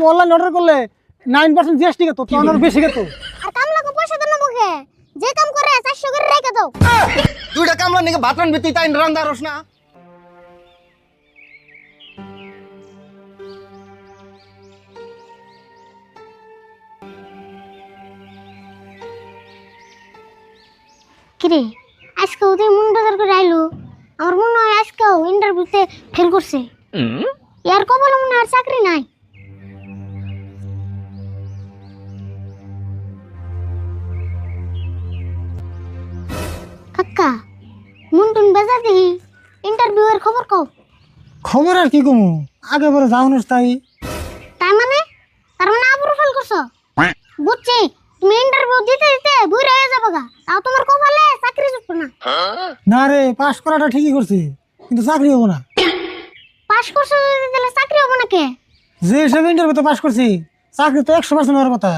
Online order করলে 9% GST কত তো অনার বেশি কত আর কামলাকে পয়সা দেন মুখে যে কাম করে 400 করে রেখে দাও দুইটা কামলা নিকে ভাত রান্নবি তুই তাই রান্দারস না কিরে আজকে ওদের মন বাজার করে আইলো আমার মনে হয় আজকেও ইন্টারভিউতে ফেল করছে ইয়ার কপালে মনে আর চাকরি নাই কাকা মুন্টুন বাজার দেখি ইন্টারভিউ এর খবর কও খবর আর কি কমু আগে পরে যাওনস তাই তার মানে আবরু ফেল করছো বুঝছি তুমি ইন্টারভিউ দিতে দিতে বুই রয়ে যাবে গা তাও তোমার কপালে চাকরি জুটবে না না রে পাস করাটা ঠিকই করছি কিন্তু চাকরি হবো না পাস করছো যদি তাহলে চাকরি হবে না কে যে হিসাবে ইন্টারভিউতে পাস করছি চাকরি তো 100% হওয়ার কথা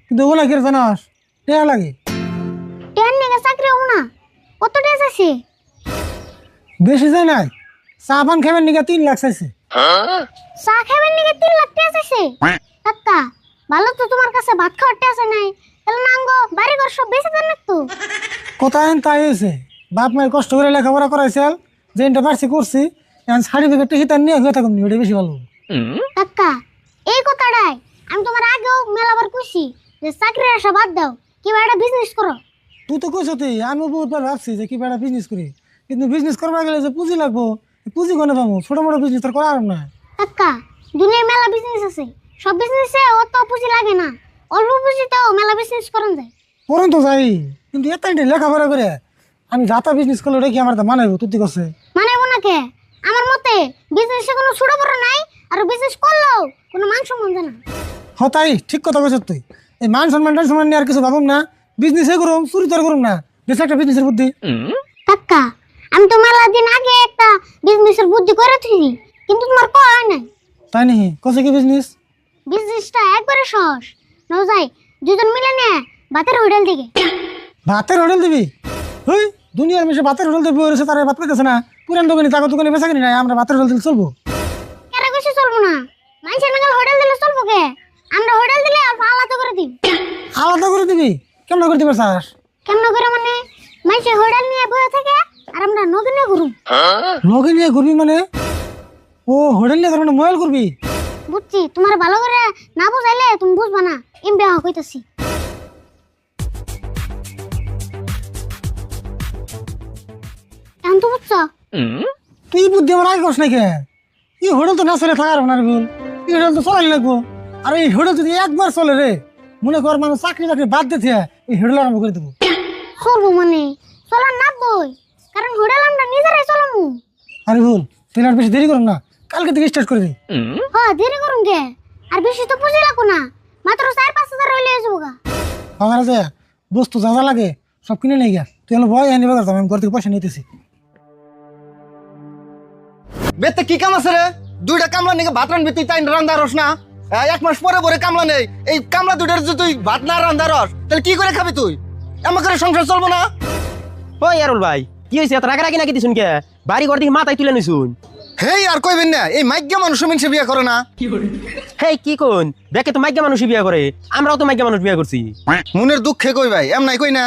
কিন্তু ওগুলা কি জানাস টেয়া লাগে টেন নিয়ে চাকরি হবে না কত ডেজ আছে বেশি যায় নাই চা পান খাবেন নিকে 3 লাখ চাইছে চা খাবেন নিয়ে 3 লাখ টাকা আছে কাকা ভালো তো তোমার কাছে ভাত খাওয়ার টাকা নাই তাহলে নাঙ্গো বাড়ি ঘর সব বেঁচে দেন তো কথা হেন তাই হয়েছে বাপ মায়ের কষ্ট করে লেখাপড়া করাইছিল যে ইন্টার পারছি করছি এখন সার্টিফিকেটটা হিতার নিয়ে হয়ে থাকুন ওটা বেশি ভালো কাকা এই কথাটাই আমি তোমার আগেও মেলাবার কইছি যে চাকরির আশা বাদ দাও কিবা একটা বিজনেস করো তুই তো কইছ তুই আমি বহুতবার ভাবছি যে কি বেড়া বিজনেস করি কিন্তু বিজনেস করবার গেলে যে পুঁজি লাগবো পুঁজি কোনে পাবো ছোট মোটো বিজনেস তো করা আর না কাকা দুনিয়ায় মেলা বিজনেস আছে সব বিজনেসে অত পুঁজি লাগে না অল্প পুঁজিতেও মেলা বিজনেস করেন যায় করুন তো যাই কিন্তু এত লেখাপড়া করে আমি যাতা বিজনেস করলে ওটা কি আমার মানাইবো তুই করছে মানে ওনাকে আমার মতে বিজনেসে কোনো ছোট বড় নাই আর বিজনেস করলেও কোনো মান সম্মান জানা তাই ঠিক কথা কইছ তুই এই মান সম্মান নিয়ে আর কিছু ভাবুম না বিজনেসে করুম চুরি তো আর করুম না দেশে একটা বিজনেসের বুদ্ধি কাকা আমি তো মেলা দিন আগে একটা বিজনেসের বুদ্ধি করে থুইছি কিন্তু তোমার কয় হয় নাই তাই নাকি কছে কি বিজনেস বিজনেসটা একবারে সহজ নাও যাই দুজন মিলে নে ভাতের হোটেল থেকে ভাতের হোটেল দিবি ওই দুনিয়ার মেশে ভাতের হোটেল দিবি ওরেছে তারা ভাত পেতেছে না পুরান দোকানে তাকে দোকানে বেচা কিনি নাই আমরা ভাতের হোটেল দিলে চলবো কেরা কইছে চলবো না মানুষের নাগাল হোটেল দিলে চলবো কে আমরা হোটেল দিলে অল্প আলাদা করে দিই আলাদা করে দিবি কেমন করে দিবার চাস কেমন করে মানে মানুষের হোটেল নিয়ে বসে থাকে আর আমরা নদী নিয়ে ঘুরুম লগে নিয়ে ঘুরবি মানে ও হোটেল নিয়ে মানে মোবাইল করবি বুঝছি তোমার ভালো করে না বুঝাইলে তুমি বুঝবা না এমবি কইতাছি এখন তো বুঝছো তুই বুদ্ধি আমার আগে কস নাই কে এই হোটেল তো না চলে থাকার না বল এই হোটেল তো চলাই লাগবো আর এই হোটেল যদি একবার চলে রে মনে কর মানুষ চাকরি বাকরি বাদ দিতে এই হোটেল আরম্ভ করে দেবো চলবো মানে চলার না বই কারণ হোটেল আমরা নিজেরাই চলামু আরে ভুল তুই আর বেশি দেরি করুন না কালকে থেকে স্টার্ট করে দিই হ্যাঁ দেরি করুন কে আর বেশি তো পুঁজি লাগবো না মাত্র 4-5 হাজার হইলে যাবো গা আমার যে বস্তু যা যা লাগে সব কিনে নিয়ে গিয়া তুই হলো ভয় আনিবা করতাম আমি ঘর থেকে পয়সা নিতেছি বেতে কি কাম আছে রে দুইটা কামলা নিকে ভাত রান্নবি তুই তাই রান্দারস না এক মাস পরে পরে কামলা নেই এই কামলা দুইটার যদি তুই ভাত না রান্দারস তাহলে কি করে খাবি তুই এমন করে সংসার চলবো না ওই ইয়ারুল ভাই কি হয়েছে এত রাগারাগি নাকি দিছুন কে বাড়ি ঘর থেকে মাথায় তুলে নিছুন হেই আর কইবেন না এই মাইগ্যা মানুষ মিনসে বিয়া করে না হেই কি কোন দেখে তো মাইকা মানুষই বিয়া করে আমরাও তো মাইকা মানুষ বিয়া করছি মনের দুঃখে কই ভাই এম নাই কই না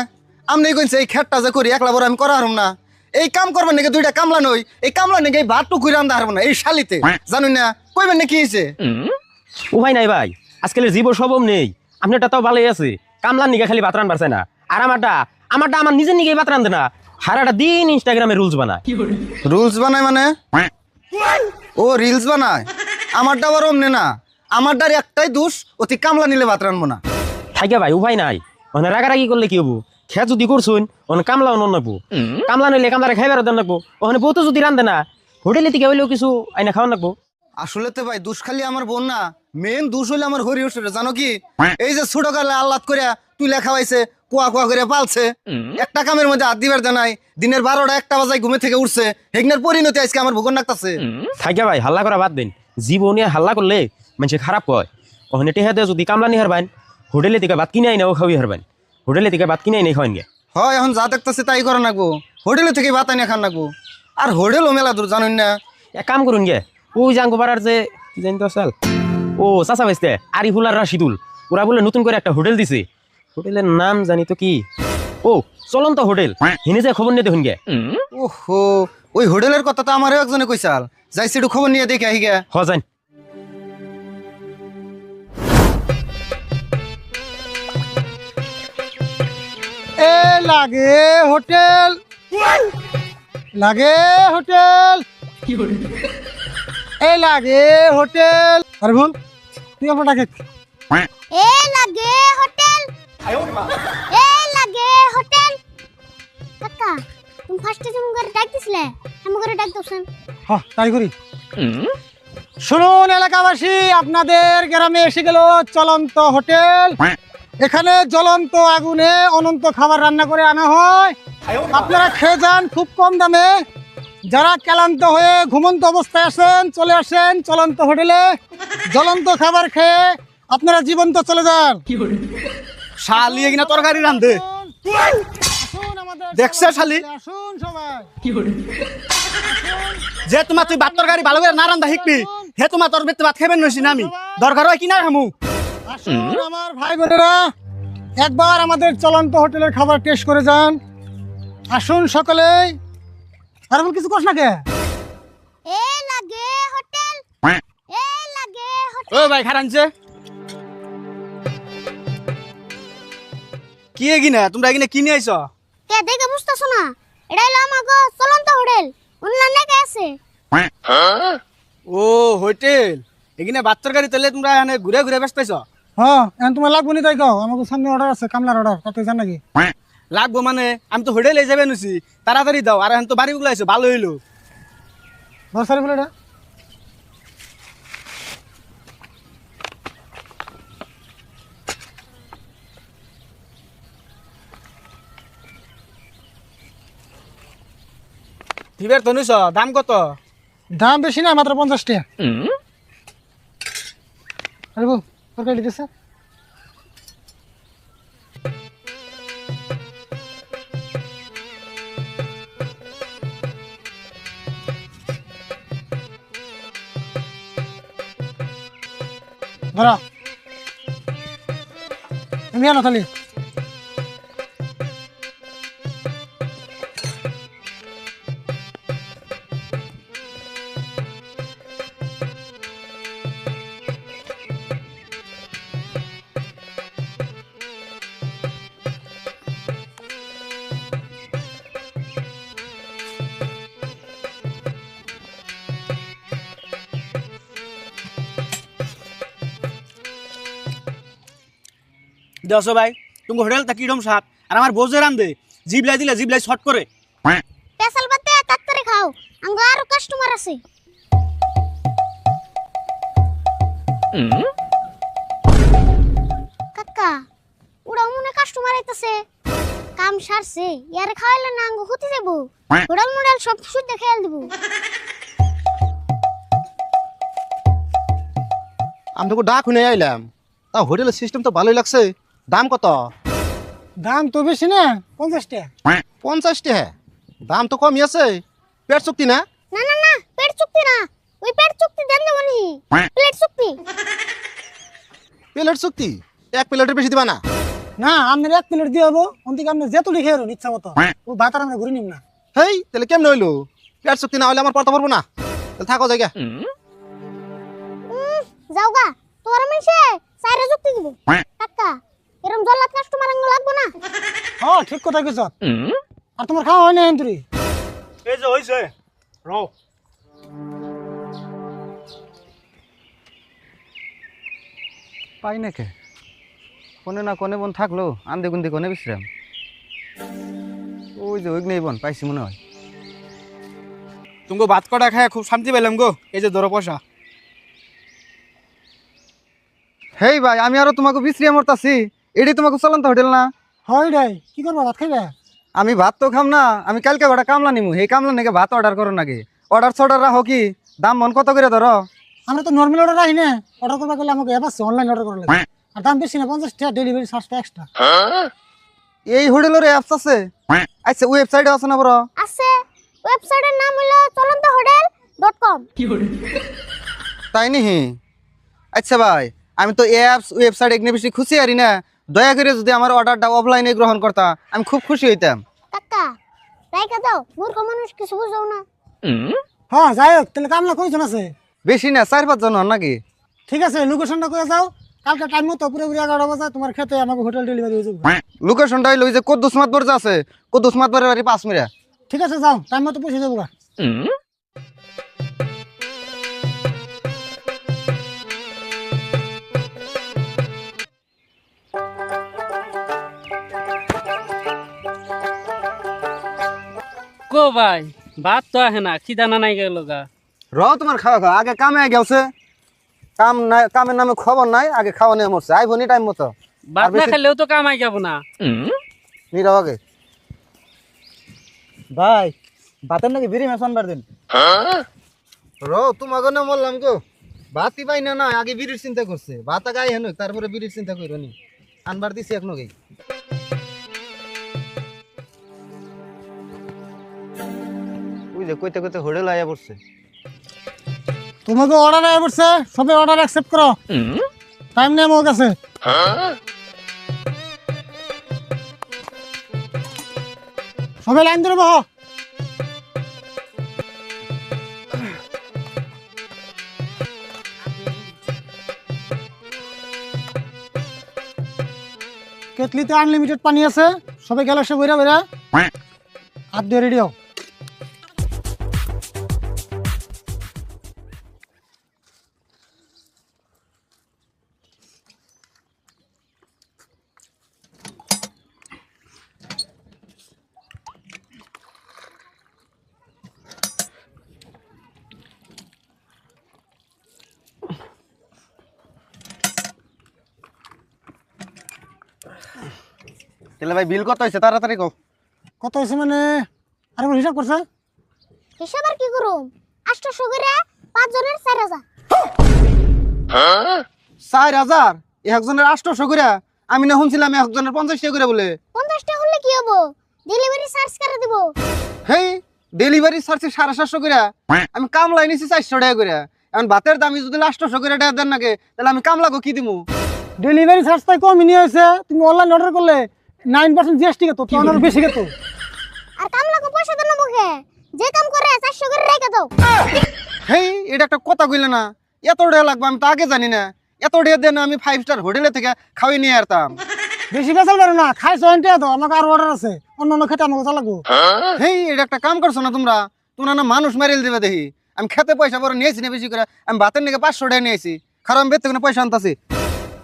আমনি কইছে এই খেটটা যে করি একলা বড় আমি করা হারুম না এই কাম করবেন নাকি দুইটা কামলা নই এই কামলা নাকি এই ভাত টুকুই রান্দা হারবো না এই শালিতে জানুন না কইবেন না কি হয়েছে ও ভাই নাই ভাই আজকালের জীব সবম নেই আপনারটা তাও ভালোই আছে কামলার নিগে খালি ভাত রান পারছে না আর আমারটা আমার নিজের নিগে ভাত রান্ধে না সারাটা দিন ইনস্টাগ্রামে রুলস বানায় রুলস বানায় মানে ও রিলস বানায় আমারটা আবার অমনে না আমারটার একটাই দোষ অতি কামলা নিলে ভাত রানবো না থাকে ভাই উপায় নাই মানে রাগারাগি করলে কি হবো খেয়ে যদি করছুন ওখানে কামলা অন্য নাকবো কামলা নইলে কামলারে খাইবার দেন নাকবো ওখানে বউ তো যদি রান্ধে না হোটেলে থেকে হইলেও কিছু আইনা খাওয়া নাকবো আসলে তো ভাই দোষ খালি আমার বোন না মেন দোষ হইলে আমার হরি হচ্ছে জানো কি এই যে ছোট কালে আল্লাদ করে তুই লেখা হয়েছে কুয়া কুয়া করে পালছে একটা কামের মধ্যে হাত দিবার জানাই দিনের 12টা 1টা বাজায় ঘুমে থেকে উঠছে হেগনার পরিণতি আজকে আমার ভুগন লাগতাছে থাকে ভাই হাল্লা করা বাদ দিন জীবনে হাল্লা করলে মানুষ খারাপ কয় ওখানে টেহাতে যদি কামলা নিয়ে হারবান হোটেলে থেকে ভাত কিনে আইনাও খাওয়াই হারবান হোটেলে থেকে ভাত কিনে আইনে খাওয়ান গে হয় এখন যা দেখতেছে তাই করা নাকবো হোটেলে থেকে ভাত আনিয়া খান নাকবো আর হোটেলও মেলা দূর জানুন না এক কাম করুন গে ওই জাঙ্গো পাড়ার যে কি জানি তো চাল ও চাচা ভাইস্তে আরিফুল আর রাশিদুল ওরা বলে নতুন করে একটা হোটেল দিছে হোটেলের নাম জানি তো কি ও চলন্ত হোটেল হিনে যে খবর নিয়ে দেখুন গে ওহো ওই হোটেলের কথা তো আমারও একজনে কইসাল যাইছি একটু খবর নিয়ে দেখে আহি গে হ যান এ লাগে হোটেল লাগে হোটেল এ লাগে হোটেল আরে ভুল তুই আমার ডাকে এ লাগে হোটেল এ লাগে হোটেল কাকা তুমি ফার্স্টে যেমন করে ডাক দিছিলে এমন করে ডাক দোছেন হ তাই করি শুনুন এলাকাবাসী আপনাদের গ্রামে এসে গেল চলন্ত হোটেল এখানে জ্বলন্ত আগুনে অনন্ত খাবার রান্না করে আনা হয় আপনারা খেয়ে যান খুব কম দামে যারা ক্লান্ত হয়ে ঘুমন্ত অবস্থায় আসেন চলে আসেন চলন্ত হোটেলে জ্বলন্ত খাবার খেয়ে আপনারা জীবন্ত চলে যান শালি এগিনা তরকারি রান্ধে আসুন আমাদের দেখছে শালি? আসুন সবাই যে তোমার তুই ভাত তরকারি ভালো করে না রান্ধা শিখবি হে তোমার তোর বেতে ভাত খাবেন নইছি না আমি দরকার হয় কি না খামু আসুন আমার ভাই বোনেরা একবার আমাদের চলন্ত হোটেলের খাবার টেস্ট করে যান আসুন সকলেই আর বল কিছু কস না কে এ লাগে হোটেল এ লাগে হোটেল ও ভাই খারানছে কি এগিনা তোমরা এগিনা কি নিয়ে আইছো কে দেখে বুঝতেছো না এটা হলো আমাগো চলন্ত হোটেল অনলাইন লেখা আছে ও হোটেল এগিনা ভাত তরকারি তেলে তোমরা এখানে ঘুরে ঘুরে ব্যস্ত আইছো হ্যাঁ এখন তোমার লাগবো নি তাই কও আমাকে সামনে অর্ডার আছে কামলার অর্ডার কত জান নাকি লাগবো মানে আমি তো হোটেলে যাবে নছি তাড়াতাড়ি দাও আর এখন তো বাড়ি গুলো আইছো ভালো হইলো দরকারি বলে এটা ঠিবের তো নিছ দাম কত দাম বেশি না মাত্র 50 টাকা আরে বল তরকারি দিতেছে ধরা আমি আনো খালি দেখো ভাই তুমি হোটেলটা কিরম স্বাদ আর আমার বোঝে রান্ধে জিবলাই দিলে জিবলাই শর্ট করে পেশাল বাতে তাড়াতাড়ি খাও আঙ্গো আরো কাস্টমার আছে কাকা ওরা মনে কাস্টমার আইতাছে কাম সারছে ইয়ারে খাওয়াইলে না আঙ্গো হতে যাবো হোটেল মোডেল সব শুদ্ধ খেয়াল দিব আমি তোকে ডাক শুনে আইলাম তা হোটেলের সিস্টেম তো ভালোই লাগছে দাম কত দাম তো বেশি না 50 টাকা 50 টাকা দাম তো কমই আছে পেট চুক্তি না না না না পেট চুক্তি না ওই পেট চুক্তি দেন দেবো নি প্লেট চুক্তি প্লেট চুক্তি এক প্লেটের বেশি দিবা না না আপনার এক প্লেট দিয়ে হবো অন্তিকে আপনি যেত লিখে আরো ইচ্ছা মতো ও ভাত আর আমরা ঘুরে নিম না হেই তাহলে কেমন হইলো পেট চুক্তি না হলে আমার পড়তে পারবো না তাহলে থাকো জায়গা যাওগা তোর মিশে সাইরে যুক্তি দিব কাকা এরকম জল্লাদ কাস্টমার আঙ্গো লাগবো না হ্যাঁ ঠিক কথা কইছ আর তোমার খাওয়া হয় না এন্ত্রি এই যে হইছে রও পাই না কে কোনে না কোনে বোন থাকলো আন্দে গুন্দে কোনে বিশ্রাম ওই যে ওইগুলোই বোন পাইছি মনে হয় তুমি ভাত কটা খায় খুব শান্তি পেলাম গো এই যে ধরো পয়সা হেই ভাই আমি আরো তোমাকে বিশ্রিয়া মরতাছি এটি তোমাকে চলন্ত হোটেল না হয় রে কি করবা ভাত খাইবা আমি ভাত তো খাম না আমি কালকে গোটা কামলা নিমু এই কামলা নাকি ভাত অর্ডার করো নাকি অর্ডার ছর্ডার রাখো কি দাম মন কত করে ধরো আমরা তো নরমাল অর্ডার রাখি না অর্ডার করবা গেলে আমাকে অ্যাপ আছে অনলাইন অর্ডার করা লাগে আর দাম বেশি না 50 টাকা ডেলিভারি চার্জটা এক্সট্রা এই হোটেলের অ্যাপস আছে আচ্ছা ওয়েবসাইটে আছে না বড় আছে ওয়েবসাইটের নাম হলো চলন্তহোটেল.com তাই নিহি আচ্ছা ভাই, আমি তো অ্যাপস ওয়েবসাইট এগুলো বেশি খুশি আরি না, দয়া করে যদি আমার অর্ডারটা অফলাইনে গ্রহণ করতা আমি খুব খুশি হইতাম। কাকা রাইকা দাও, মূর্খ মানুষ কিছু বুঝাও না। হ্যাঁ যাই হোক, তাহলে কামলা কয়জন আছে? বেশি না, 4-5 জন হন নাকি? ঠিক আছে, লোকেশনটা করে যাও, কালকে টাইম মতো পুরোপুরি 11টা বাজে তোমার খেতে আমাকে হোটেল ডেলিভারি হয়ে যাবে। লোকেশনটা হইলো ওই যে কদ্দুস মাতবর যে আছে, কদ্দুস মাতবরের বাড়ি 5 মিনিট। ঠিক আছে যাও, টাইম মতো পৌঁছে যাবো গা। কো ভাই ভাত তো আহে না, খিদা না নাই গেল গা। তোমার খাওয়া খাওয়া আগে কামে গেছে, কাম নাই, কামের নামে খবর নাই, আগে খাওয়া নিয়ে মরছে। আইবনি টাইম মতো, ভাত না খেলেও তো কামাই যাব না। নিরাও আগে। ভাই ভাতের নাকি বিড়ি মেশান বার দিন। তোমাকে না বললাম গো, ভাতই পাই না, আগে বিড়ির চিন্তা করছে। ভাত আগে হেন, তারপরে বিড়ির চিন্তা করো নি। আনবার দিছি এখনো গেই। ওই যে কইতে কইতে হোটেল আয়া পড়ছে। তোমাকে অর্ডার আয় পড়ছে, সবাই অর্ডার অ্যাকসেপ্ট করো। টাইম নেই আমার কাছে। সবাই লাইন ধরে বহ। কেটলিতে আনলিমিটেড পানি আছে, সবাই গ্যালাসে বইরা বইরা হাত দিয়ে রেডি হও। তাহলে ভাই বিল কত হয়েছে তাড়াতাড়ি কও। কত হয়েছে মানে আর হিসাব করছে? হিসাব আর কি করুম, 800 করে 5 জনের 4000। 4000 একজনের 800 করে? আমি না শুনছিলাম একজনের 50 টাকা করে বলে। 50 টাকা করলে কি হবো, ডেলিভারি চার্জ করে দিব। হেই, ডেলিভারি চার্জ 750 করে? আমি কামলা নিছি 400 টাকা করে। এখন ভাতের দামি যদি 800 করে টাকা দেন নাকি, তাহলে আমি কামলাগো কি দিমু? ডেলিভারি চার্জ তাই কমই নিয়ে হয়েছে, তুমি অনলাইন অর্ডার করলে 9% জিএসটি কত, তো অনার বেশি কত। আর কামলাকে পয়সা দেন মুখে, যে কাম করে 400 করে রেখে দাও। হেই, এটা একটা কথা কইলে না, এত টাকা লাগবে আমি তো আগে জানি না। এত টাকা দেন আমি 5 স্টার হোটেলে থেকে খাওয়াই নিয়ে আসতাম। বেশি বেচাল পারো না, খাইছো এনটে দাও, আমাকে আর অর্ডার আছে, অন্য অন্য খেতে আমাকে চালাবো। হেই, এটা একটা কাম করছো না তোমরা, তোমরা না মানুষ মারিল দিবে দেখি। আমি খেতে পয়সা পরে নিয়েছি না বেশি করে, আমি ভাতের নাকি 500 টাকা নিয়েছি, কারণ আমি বেতে কোনো পয়সা আনতাছি।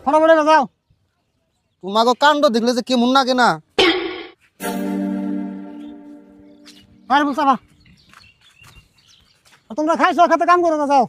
ফটাফট যাও। তোমাকে কাণ্ড দেখলে যে কেমন লাগে না। আর বলছা তোমরা খাইছো, খেতে কাম করো না, যাও।